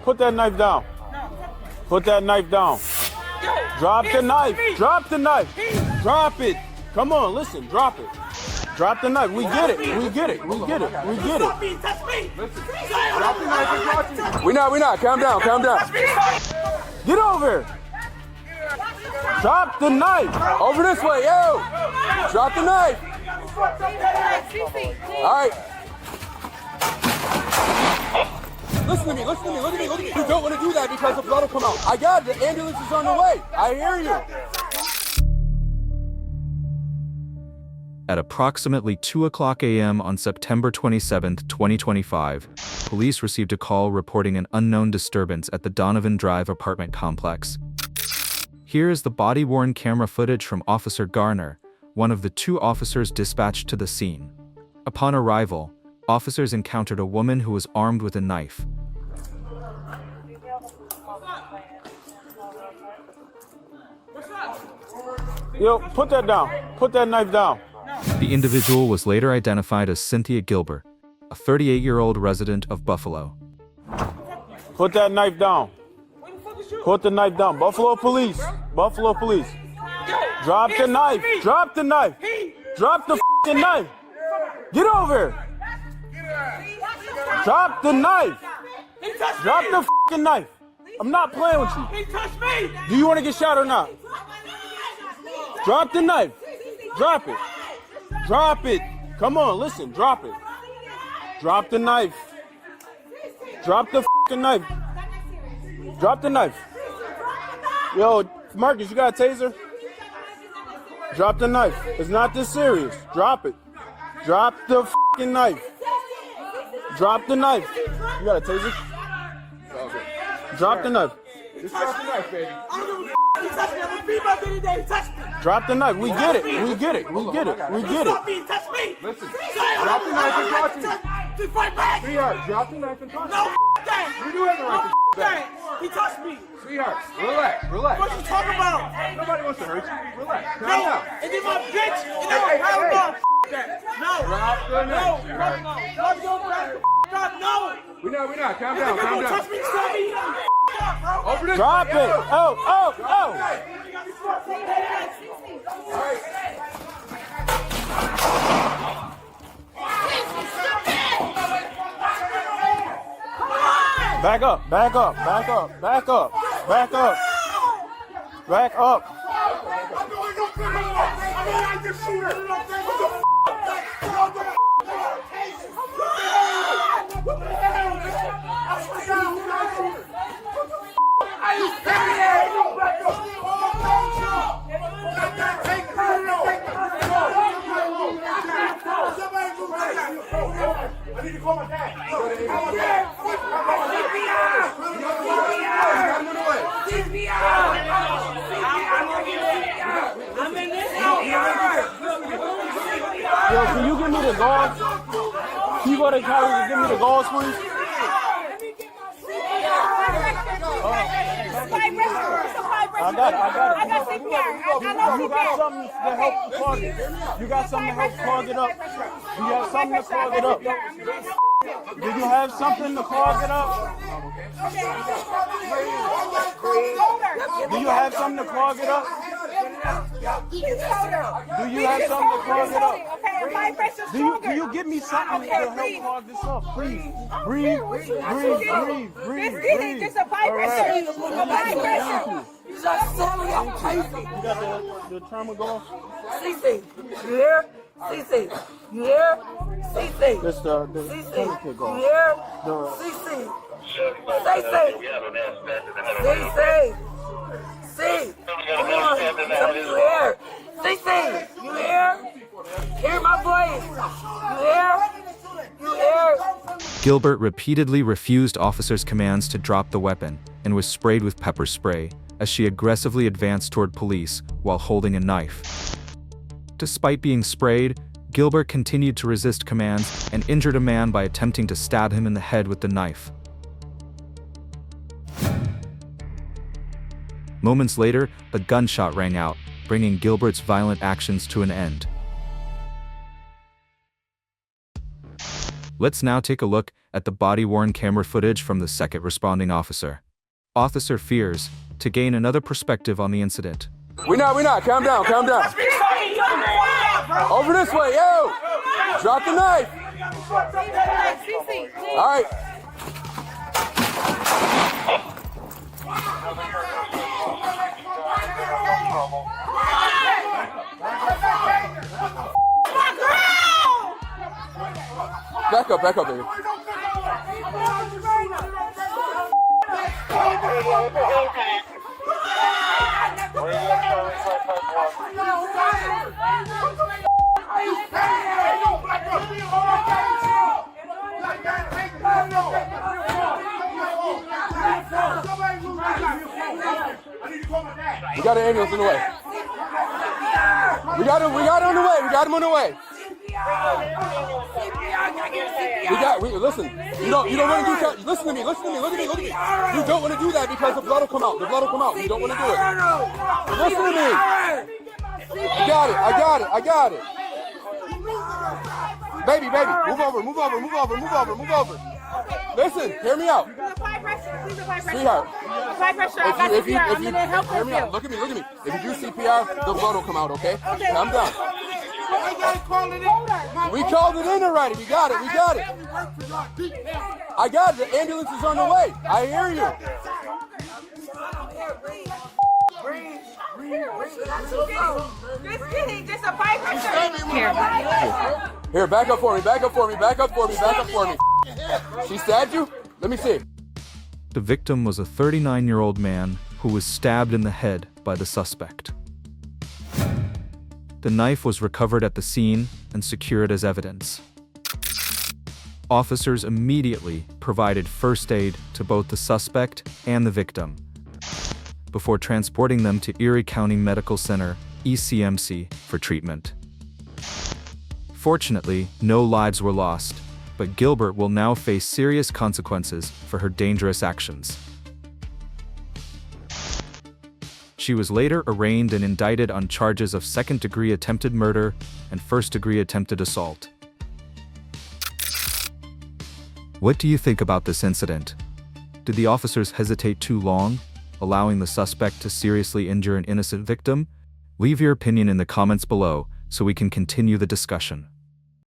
put that knife down. Put that knife down. Drop the knife. Drop the knife. Drop it. Come on, listen. Drop it. Drop the knife. We get it. We get it. We get it. We get it. Drop the knife and drop it. We not. Calm down. Get over here. Drop the knife. Over this way, yo. Drop the knife. All right. Listen to me. You don't want to do that because the blood will come out. I got it. The ambulance is on the way. I hear you. At approximately 2:00 a.m. on September 27, 2025, police received a call reporting an unknown disturbance at the Donovan Drive apartment complex. Here is the body-worn camera footage from Officer Garner, one of the 2 officers dispatched to the scene. Upon arrival, officers encountered a woman who was armed with a knife. Yo, put that down. Put that knife down. The individual was later identified as Cynthia Gilbert, a 38-year-old resident of Buffalo. Put that knife down. Put the knife down. Buffalo police. Buffalo police. Drop the knife. Drop the knife. Drop the f***ing knife. Get over here. Drop the knife. Drop the f***ing knife. I'm not playing with you. Do you want to get shot or not? Drop the knife. Drop it. Drop it. Come on, listen. Drop it. Drop the knife. Drop the f***ing knife. Drop the knife. Yo, Marcus, you got a taser? Drop the knife. It's not this serious. Drop it. Drop the f***ing knife. Drop the knife. You got a taser? Drop the knife. Just drop the knife, baby. Drop the knife. We get it. We get it. We get it. We get it. Listen. Drop the knife and talk to me. Sweetheart, drop the knife and talk to me. You do have the right to back. He touched me. Sweetheart, relax. What you talking about? Nobody wants to hurt you. Relax. Calm No. down. And then my bitch. And then my hell no. No. Drop the knife, sweetheart. No. We not. Calm down. Touch me, stop me. Over this Drop way, it. yo. Oh. All right. Back up. Back up. Back up. Back up. Back up. Back up. I need to call my dad. Yo, can you give me the gauze? Can you go to Cali and give me the gauze, please? I got CPR. You got something to help clog it. You got something to help clog it up. Do you have something to clog it up? Do you have something to clog it up? Do you have something to clog it up? Do you have something to clog it up? Can you give me something to help clog this up? Please. Breathe. Just a high pressure. You got the trauma going? CC, you hear? CC, you hear? CC, That's the tourniquet going. you hear? CC, come on, tell me you hear? CC, you hear? Hear my voice? You hear? Gilbert repeatedly refused officers' commands to drop the weapon and was sprayed with pepper spray as she aggressively advanced toward police while holding a knife. Despite being sprayed, Gilbert continued to resist commands and injured a man by attempting to stab him in the head with the knife. Moments later, the gunshot rang out, bringing Gilbert's violent actions to an end. Let's now take a look at the body-worn camera footage from the second responding officer. Officer fears to gain another perspective on the incident. We're not. Calm down. Over this way, yo! Drop the knife! All right. Back up, baby. We got an ambulance in the way. We got him on the way. Listen, you don't want to do that. Listen to me. Look at me. You don't want to do that because the blood will come out. You don't want to do it. Listen to me. I got it. Baby. Move over. Listen, hear me out. Sweetheart. If you hear me out, look at me. If you do CPR, the blood will come out, okay? Calm down. We called it in already. We got it. I got it. The ambulance is on the way. I hear you. Here, back up for me. She stabbed you? Let me see. The victim was a 39-year-old man who was stabbed in the head by the suspect. The knife was recovered at the scene and secured as evidence. Officers immediately provided first aid to both the suspect and the victim before transporting them to Erie County Medical Center, ECMC, for treatment. Fortunately, no lives were lost, but Gilbert will now face serious consequences for her dangerous actions. She was later arraigned and indicted on charges of second-degree attempted murder and first-degree attempted assault. What do you think about this incident? Did the officers hesitate too long, allowing the suspect to seriously injure an innocent victim? Leave your opinion in the comments below so we can continue the discussion.